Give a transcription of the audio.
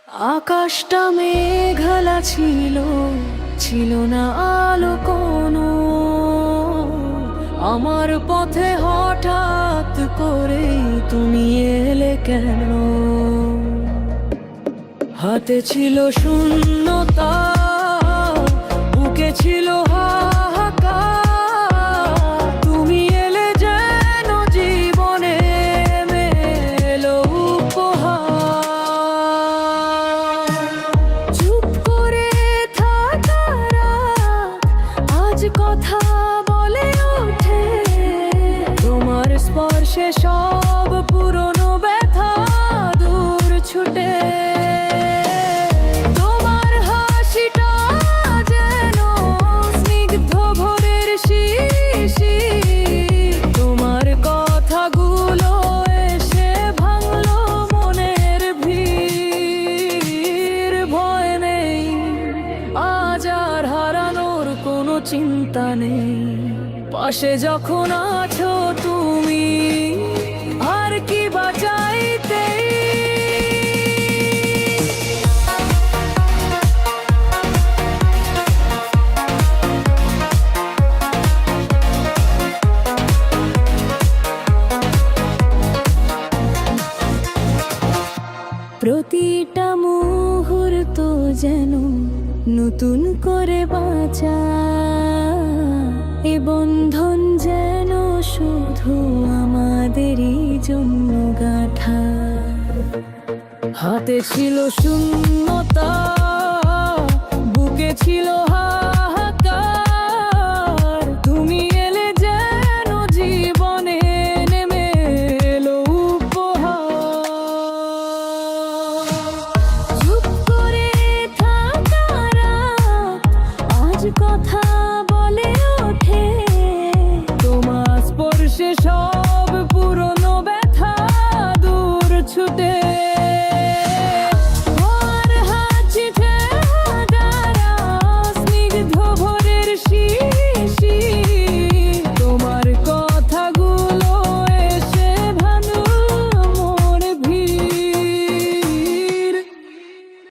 আকাশটা মেঘলা ছিল, ছিল না আলো কোনো। আমার পথে হঠাৎ করে তুমি এলে কেন? হাতে ছিল শূন্যতা, বুকে ছিল হাহাকার। তুমি এলে যেন জীবনে এলো উপহার। চুপ করে থাকা রাত আজ কথা বলে ওঠে। তোমার স্পর্শে সব পুরনো ব্যথা দূর ছুটে। চিন্তা নেই, পাশে যখন আছো তুমি, আর কি বাঁচাইতে। প্রতিটা মুহূর্ত যেন নতুন করে বাঁচা। এ বন্ধন যেন শুধু আমাদেরই জন্য গাঁথা। হাতে ছিল শূন্যতা, বুকে ছিল হাহাকার। তুমি এলে যেন জীবনে নেমে এলো উপহার। চুপ করে থাকা রাত আজ কথা বলে ওঠে। তোমার স্পর্শে সব